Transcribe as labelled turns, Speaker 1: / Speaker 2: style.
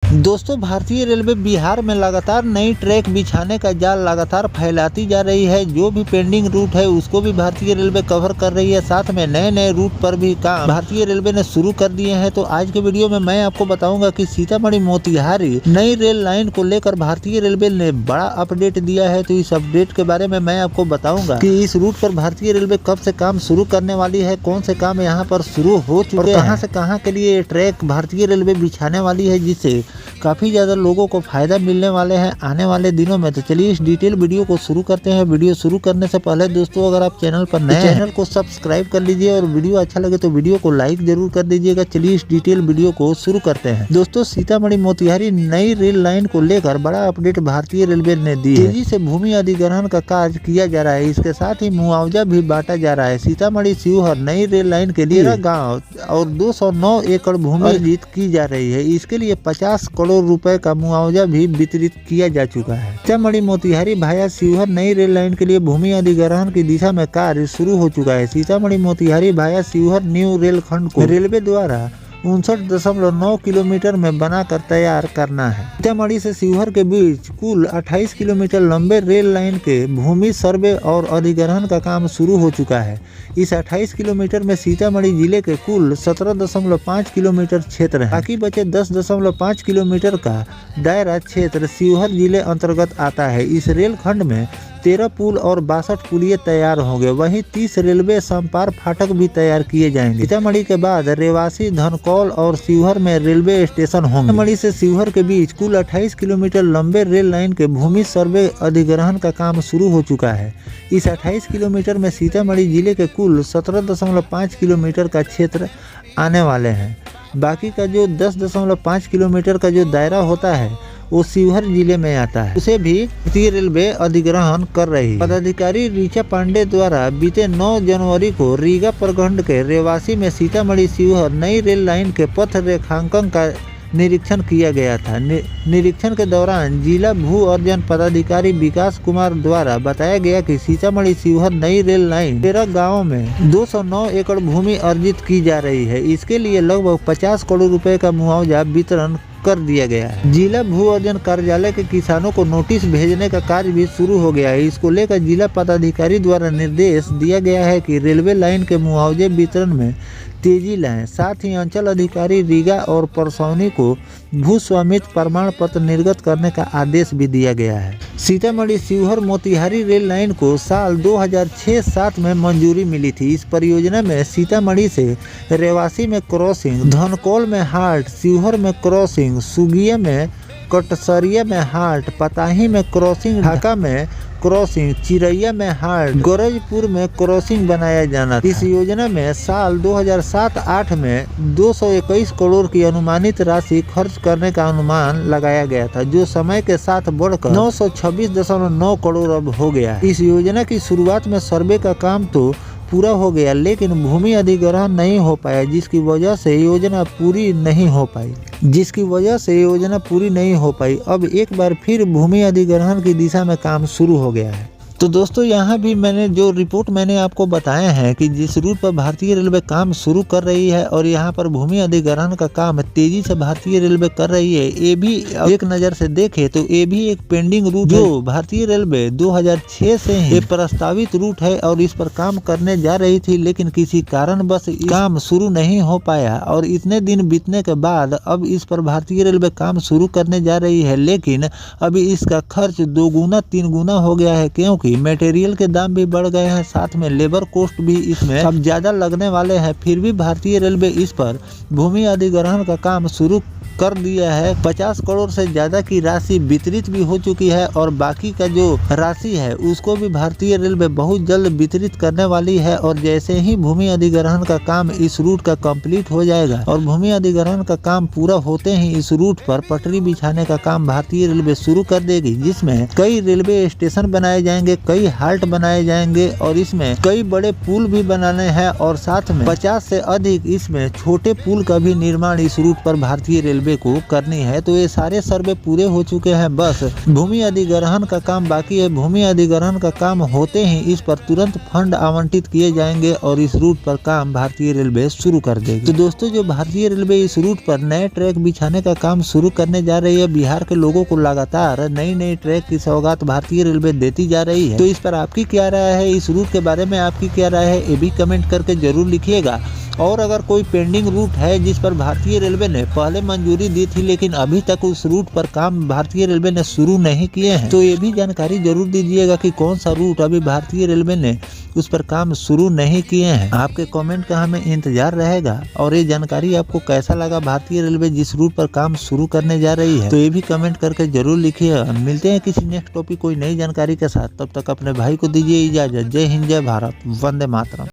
Speaker 1: दोस्तों, भारतीय रेलवे बिहार में लगातार नई ट्रैक बिछाने का जाल लगातार फैलाती जा रही है। जो भी पेंडिंग रूट है उसको भी भारतीय रेलवे कवर कर रही है। साथ में नए नए रूट पर भी काम भारतीय रेलवे ने शुरू कर दिए हैं। तो आज के वीडियो में मैं आपको बताऊंगा कि सीतामढ़ी मोतिहारी नई रेल लाइन को लेकर भारतीय रेलवे ने बड़ा अपडेट दिया है। तो इस अपडेट के बारे में मैं आपको बताऊंगा कि इस रूट पर भारतीय रेलवे कब से काम शुरू करने वाली है, कौन से काम यहाँ पर शुरू हो चुके हैं, कहाँ से कहाँ के लिए ट्रैक भारतीय रेलवे बिछाने वाली है, जिससे काफी ज्यादा लोगों को फायदा मिलने वाले हैं आने वाले दिनों में। तो चलिए इस डिटेल वीडियो को शुरू करते हैं। वीडियो शुरू करने से पहले दोस्तों, अगर आप चैनल पर नए हैं चैनल को सब्सक्राइब कर लीजिए और वीडियो अच्छा लगे तो वीडियो को लाइक जरूर कर दीजिएगा। चलिए इस डिटेल वीडियो को शुरू करते हैं। दोस्तों, सीतामढ़ी मोतिहारी नई रेल लाइन को लेकर बड़ा अपडेट भारतीय रेलवे ने दी है। तेजी से भूमि अधिग्रहण का कार्य किया जा रहा है। इसके साथ ही मुआवजा भी बांटा जा रहा है। सीतामढ़ी शिवहर नई रेल लाइन के लिए 13 गाँव और 209 एकड़ भूमि अर्जित की जा रही है। इसके लिए 50 करोड़ रुपए का मुआवजा भी वितरित किया जा चुका है। सीतामढ़ी मोतिहारी भाया शिवहर नई रेल लाइन के लिए भूमि अधिग्रहण की दिशा में कार्य शुरू हो चुका है। सीतामढ़ी मोतिहारी भाया शिवहर न्यू रेल खंड को रेलवे द्वारा 59.9 किलोमीटर में बनाकर तैयार करना है। सीतामढ़ी से शिवहर के बीच कुल 28 किलोमीटर लंबे रेल लाइन के भूमि सर्वे और अधिग्रहण का काम शुरू हो चुका है। इस 28 किलोमीटर में सीतामढ़ी जिले के कुल 17.5 किलोमीटर क्षेत्र है। बाकी बचे 10.5 किलोमीटर का दायरा क्षेत्र शिवहर जिले अंतर्गत आता है। इस रेल खंड में 13 पुल और 62 पुलिये तैयार होंगे। वहीं 30 रेलवे संपार फाटक भी तैयार किए जाएंगे। सीतामढ़ी के बाद रेवासी, धनकौल और शिवहर में रेलवे स्टेशन होंगे। सीतामढ़ी से शिवहर के बीच कुल 28 किलोमीटर लंबे रेल लाइन के भूमि सर्वे अधिग्रहण का काम शुरू हो चुका है। इस 28 किलोमीटर में सीतामढ़ी जिले के कुल 17.5 किलोमीटर का क्षेत्र आने वाले हैं। बाकी का जो 10.5 किलोमीटर का जो दायरा होता है वो शिवहर जिले में आता है। उसे भी भारतीय रेलवे अधिग्रहण कर रही है। पदाधिकारी ऋचा पांडे द्वारा बीते 9 जनवरी को रीगा प्रखंड के रेवासी में सीतामढ़ी शिवहर नई रेल लाइन के पथ रेखांकन का निरीक्षण किया गया था। निरीक्षण के दौरान जिला भू अर्जन पदाधिकारी विकास कुमार द्वारा बताया गया कि सीतामढ़ी शिवहर नई रेल लाइन 13 गाँवों में 209 एकड़ भूमि अर्जित की जा रही है। इसके लिए लगभग 50 करोड़ रुपए का मुआवजा वितरण कर दिया गया है। जिला भू अर्जन कार्यालय के किसानों को नोटिस भेजने का कार्य भी शुरू हो गया है। इसको लेकर जिला पदाधिकारी द्वारा निर्देश दिया गया है कि रेलवे लाइन के मुआवजे वितरण में तेजी लाएं। साथ ही अंचल अधिकारी रीगा और परसौनी को भू स्वामित्व प्रमाण पत्र निर्गत करने का आदेश भी दिया गया है। सीतामढ़ी शिवहर मोतिहारी रेल लाइन को साल 2006-07 में मंजूरी मिली थी। इस परियोजना में सीतामढ़ी से रेवासी में क्रॉसिंग, धनकौल में हाल्ट, शिवहर में क्रॉसिंग, सुगिया में कटसरिया में हाल्ट, पताही में क्रॉसिंग, ढाका में क्रॉसिंग, चिरैया में हाल्ट, गरजपुर में क्रॉसिंग बनाया जाना था। इस योजना में साल 2007-08 में 221 करोड़ की अनुमानित राशि खर्च करने का अनुमान लगाया गया था, जो समय के साथ बढ़कर 926.9 करोड़ अब हो गया है। इस योजना की शुरुआत में सर्वे का काम तो पूरा हो गया, लेकिन भूमि अधिग्रहण नहीं हो पाया, जिसकी वजह से योजना पूरी नहीं हो पाई। अब एक बार फिर भूमि अधिग्रहण की दिशा में काम शुरू हो गया है। तो दोस्तों, यहाँ भी मैंने जो रिपोर्ट मैंने आपको बताया है कि जिस रूट पर भारतीय रेलवे काम शुरू कर रही है और यहाँ पर भूमि अधिग्रहण का काम तेजी से भारतीय रेलवे कर रही है, ये भी एक नज़र से देखे तो ये भी एक पेंडिंग रूट जो भारतीय रेलवे 2006 से ही प्रस्तावित रूट है और इस पर काम करने जा रही थी, लेकिन किसी कारणवश काम शुरू नहीं हो पाया। और इतने दिन बीतने के बाद अब इस पर भारतीय रेलवे काम शुरू करने जा रही है, लेकिन अभी इसका खर्च 2 गुना 3 गुना हो गया है, क्योंकि मटेरियल के दाम भी बढ़ गए हैं। साथ में लेबर कॉस्ट भी इसमें अब ज्यादा लगने वाले हैं। फिर भी भारतीय रेलवे इस पर भूमि अधिग्रहण का काम शुरू कर दिया है। 50 करोड़ से ज्यादा की राशि वितरित भी हो चुकी है और बाकी का जो राशि है उसको भी भारतीय रेलवे बहुत जल्द वितरित करने वाली है। और जैसे ही भूमि अधिग्रहण का काम इस रूट का कंप्लीट हो जाएगा और भूमि अधिग्रहण का काम पूरा होते ही इस रूट पर पटरी बिछाने का काम भारतीय रेलवे शुरू कर देगी, जिसमें कई रेलवे स्टेशन बनाए जाएंगे, कई हाल्ट बनाए जाएंगे और इसमें कई बड़े पुल भी बनाने हैं और साथ में 50 से अधिक इसमें छोटे पुल का भी निर्माण इस रूट पर भारतीय रेलवे रेलवे को करनी है। तो ये सारे सर्वे पूरे हो चुके हैं, बस भूमि अधिग्रहण का काम बाकी है। भूमि अधिग्रहण का काम होते ही इस पर तुरंत फंड आवंटित किए जाएंगे और इस रूट पर काम भारतीय रेलवे शुरू कर देगी। तो दोस्तों, जो भारतीय रेलवे इस रूट पर नए ट्रैक बिछाने का काम शुरू करने जा रही है, बिहार के लोगों को लगातार नई नई ट्रैक की सौगात भारतीय रेलवे देती जा रही है। तो इस पर आपकी क्या राय है, इस रूट के बारे में आपकी क्या राय है, ये भी कमेंट करके जरूर लिखिएगा। और अगर कोई पेंडिंग रूट है जिस पर भारतीय रेलवे ने पहले मंजूरी दी थी लेकिन अभी तक उस रूट पर काम भारतीय रेलवे ने शुरू नहीं किए हैं, तो ये भी जानकारी जरूर दीजिएगा कि कौन सा रूट अभी भारतीय रेलवे ने उस पर काम शुरू नहीं किए हैं। आपके कमेंट का हमें इंतजार रहेगा। और ये जानकारी आपको कैसा लगा, भारतीय रेलवे जिस रूट पर काम शुरू करने जा रही है, तो ये भी कमेंट करके जरूर लिखिए। मिलते हैं किसी नेक्स्ट टॉपिक कोई नई जानकारी के साथ, तब तक अपने भाई को दीजिए इजाजत। जय हिंद, जय भारत, वंदे मातरम।